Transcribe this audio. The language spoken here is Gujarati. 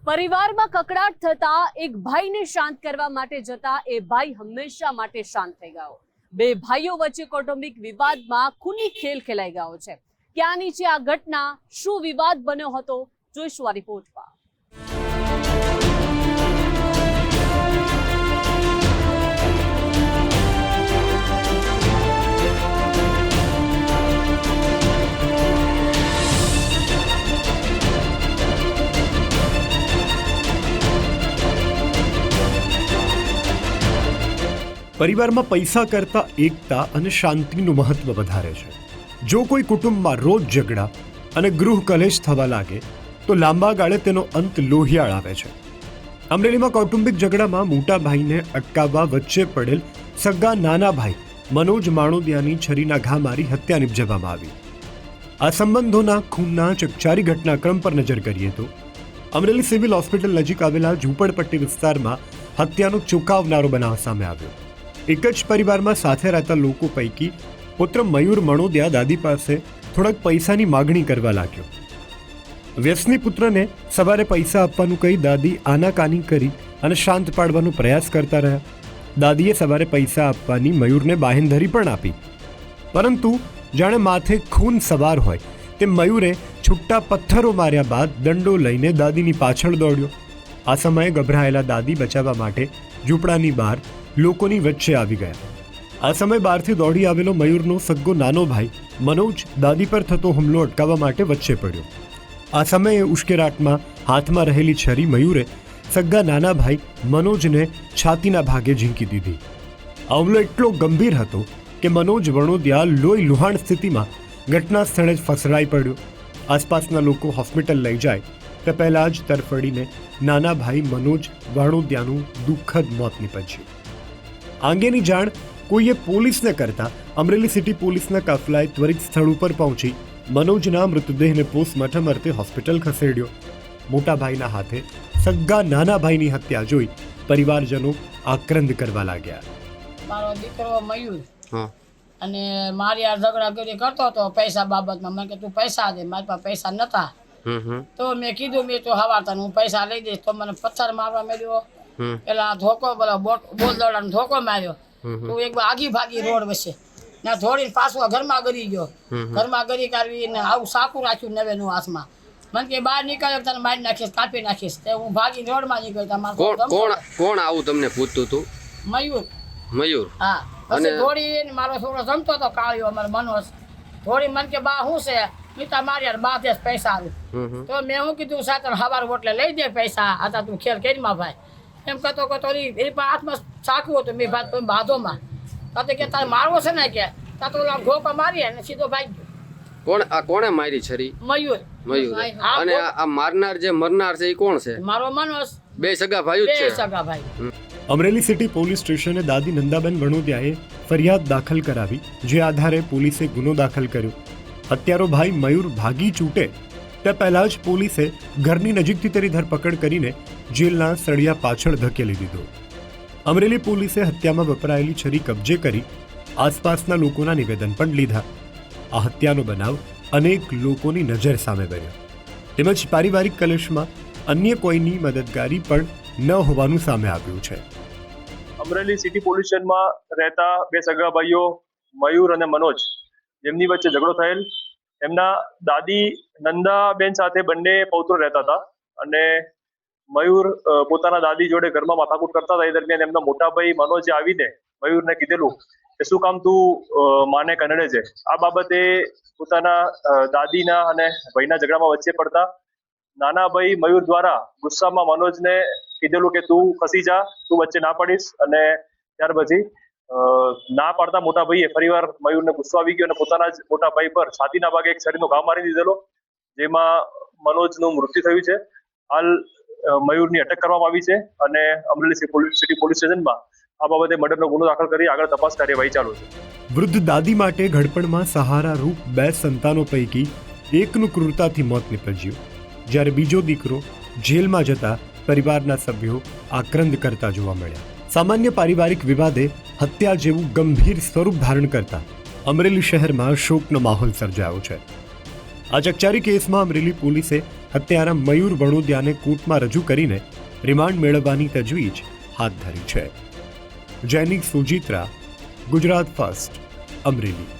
પરિવારમાં કકડાટ થતા એક ભાઈને શાંત કરવા માટે જતા એ ભાઈ હંમેશા માટે શાંત થઈ ગયો। બે ભાઈઓ વચ્ચે કૌટુંબિક વિવાદમાં ખૂની ખેલ ખેલાઈ ગયો છે। ક્યાં નીચે આ ઘટના, શું વિવાદ બન્યો હતો, જોઈશું આ રિપોર્ટમાં। પરિવારમાં પૈસા કરતા એકતા અને શાંતિનું મહત્વ વધારે છે। જો કોઈ કુટુંબમાં રોજ ઝઘડા અને ગૃહ કલેશ થવા લાગે તો લાંબા ગાળે તેનો અંત લોહિયાળ આવે છે। અમરેલીમાં કૌટુંબિક ઝઘડામાં મોટા ભાઈને અટકાવવા વચ્ચે પડેલ સગા નાના ભાઈ મનોજ માણોદિયાની છરીના ઘા મારી હત્યા નિપજવામાં આવી। આ સંબંધોના ખૂનના ચકચારી ઘટનાક્રમ પર નજર કરીએ તો અમરેલી સિવિલ હોસ્પિટલ નજીક આવેલા ઝૂંપડપટ્ટી વિસ્તારમાં હત્યાનો ચોંકાવનારો બનાવ સામે આવ્યો। એક જ પરિવારમાં સાથે રહેતા લોકો પૈકી પુત્ર મયુર મણોદિયા દાદી પાસે થોડાક પૈસાની માગણી કરવા લાગ્યો। વ્યસની પુત્રને સવારે પૈસા આપવાનું કહી દાદી આનાકાની કરી અને શાંત પાડવાનો પ્રયાસ કરતા રહ્યા। દાદીએ સવારે પૈસા આપવાની મયુરને બાહેંધરી પણ આપી, પરંતુ જાણે માથે ખૂન સવાર હોય તે મયુરે છૂટા પથ્થરો માર્યા બાદ દંડો લઈને દાદીની પાછળ દોડ્યો। આ સમયે ગભરાયેલા દાદી બચાવવા માટે ઝૂંપડાની બહાર લોકોની વચ્ચે આવી ગયા। આ સમયે બહારથી દોડી આવેલો મયુરનો સગ્ગો નાનો ભાઈ મનોજ દાદી પર થતો હુમલો અટકાવવા માટે વચ્ચે પડ્યો। આ સમયે ઉશ્કેરાટમાં હાથમાં રહેલી છરી મયુરે સગ્ગા નાના ભાઈ મનોજને છાતીના ભાગે ઝીંકી દીધી। આ હુમલો એટલો ગંભીર હતો કે મનોજ વણોદિયા લોહી લુહાણ સ્થિતિમાં ઘટના સ્થળે જ ફસડાઈ પડ્યો। આસપાસના લોકો હોસ્પિટલ લઈ જાય તે પહેલાં જ તરફડીને નાના ભાઈ મનોજ વણોદિયાનું દુઃખદ મોત નીપજ્યું। આ અંગેની જાણ કોઈએ પોલીસને કરતા અમરેલી સિટી પોલીસના કાફલાએ ત્વરિત સ્થળ ઉપર પહોંચી મનોજના મૃતદેહને પોસ્ટમોર્ટમ અર્થે હોસ્પિટલ ખસેડ્યો। મોટા ભાઈના હાથે સગ્ગા નાના ભાઈની હત્યા જોઈ પરિવારજનો આક્રંદ કરવા લાગ્યા। મારો દીકરો મયુર અને મારી આ ઝઘડાગીરી કરતો હતો પૈસા બાબતમાં। મને કે તું પૈસા દે, મારી પાસે પૈસા નતા તો મેં કીધું મેં તો હવારતા હું પૈસા લઈ દઈશ। તો મને પથ્થર મારવા મળ્યો, પેલા ધોકો બોલદોડાનો ધોકો માર્યો। તું એક આગી ભાગી રોડ વચ્ચે ને ધોડીને પાછો ઘરમાં ગરી ગયો। ઘરમાં ગરી કરવી ને આવું સાકું રાખ્યું નવેનું હાથમાં। મને કે બહાર નીકળ્યો તને મારી નાખીશ, કાપી નાખીશ। તે હું ભાગી રોડમાં નીકળ્યો। કોણ આવું તમને પૂછતું હતું? મયુર? હા। પછી ધોડીને મારો છોકરો જમતો હતો કાળિયો અમારો મનોજ, ધોડી મને કે બા શું છે મીતા મારી બા દે પૈસા આવું। તો મેં શું કીધું સાતર હવાર ઓટલે લઈ દે પૈસા, આતા તું ખેલ કરીમાં ભાઈ એમ કહેતો એ હાથમાં સાકવું હતું મેં ભાત બાધોમાં તો કે તારે મારવો છે ને કે તા તો ઘોપા મારી અને સીધો ભાઈ કોણે મારી છરી? મયુર। અને આ મારનાર જે મરનાર છે એ કોણ છે? મારો મનોજ। બે સગા ભાઈઓ જ છે? સગા ભાઈ। અમરેલી સિટી પોલીસ સ્ટેશને દાદી નંદાબેન વણોદિયાએ ફરિયાદ દાખલ કરાવી, જે આધારે પોલીસે ગુનો દાખલ કર્યો। હત્યારો ભાઈ મયુર ભાગી છૂટે તે પહેલા જ પોલીસે ઘરની નજીકથી તેની ધરપકડ કરીને જેલના સળિયા પાછળ ધકેલી દીધો। અમરેલી પોલીસે હત્યામાં વપરાયેલી છરી કબજે કરી આસપાસના લોકોના નિવેદન પણ લીધા। આ હત્યાનો બનાવ અનેક લોકોની નજર સામે બન્યો, તેમજ પારિવારિક કલેશમાં અન્ય કોઈની મદદગારી પણ ન હોવાનું સામે આવ્યું છે। અમરેલી સિટી પોલીસ સ્ટેશનમાં રહેતા બે સગા ભાઈઓ મયુર અને મનોજ, જેમની વચ્ચે ઝઘડો થયેલ, એમના દાદી નંદાબેન સાથે બંને પૌત્રો રહેતા હતા અને મયુર પોતાના દાદી જોડે ઘરમાં માથાકૂટ કરતા હતા। એ દરમિયાન એમના મોટા ભાઈ મનોજે આવીને મયુરને કીધેલું કે શું કામ તું માને કનડે છે। આ બાબતે પોતાના દાદીના અને ભાઈના ઝઘડામાં વચ્ચે પડતા નાના ભાઈ મયુર દ્વારા ગુસ્સામાં મનોજને કીધેલું કે તું ખસી જા, તું વચ્ચે ના પડીશ। અને ત્યાર પછી ના પાડતા મોટા ભાઈએ ફરીવાર મયુરને ગુસ્સો આવી ગયો અને પોતાના જ મોટા ભાઈ પર છાતીના ભાગે એક છરીનો ઘા મારી દીધેલો, જેમાં મનોજનું મૃત્યુ થયું છે। હાલ મયુરની અટક કરવામાં આવી છે અને અમરેલી સિટી પોલીસ સ્ટેશનમાં આ બાબતે મર્ડરનો ગુનો દાખલ કરી આગળ તપાસ કાર્યવાહી ચાલુ છે। વૃદ્ધ દાદી માટે ઘડપણમાં સહારા રૂપ બે સંતાનો પૈકી એકનું ક્રૂરતાથી મોત નીપજ્યું, જ્યારે બીજો દીકરો જેલમાં જતા પરિવારના સભ્યો આક્રંદ કરતા જોવા મળ્યા। સામાન્ય પારિવારિક વિવાદે હત્યા જેવું ગંભીર સ્વરૂપ ધારણ કરતા અમરેલી શહેરમાં શોકનો માહોલ સર્જાયો છે। આ ચકચારી કેસમાં અમરેલી પોલીસે હત્યારા મયુર વણોદિયાને કોર્ટમાં રજૂ કરીને રિમાન્ડ મેળવવાની તજવીજ હાથ ધરી છે. જૈનિક સુજીત્રા, ગુજરાત ફર્સ્ટ, અમરેલી.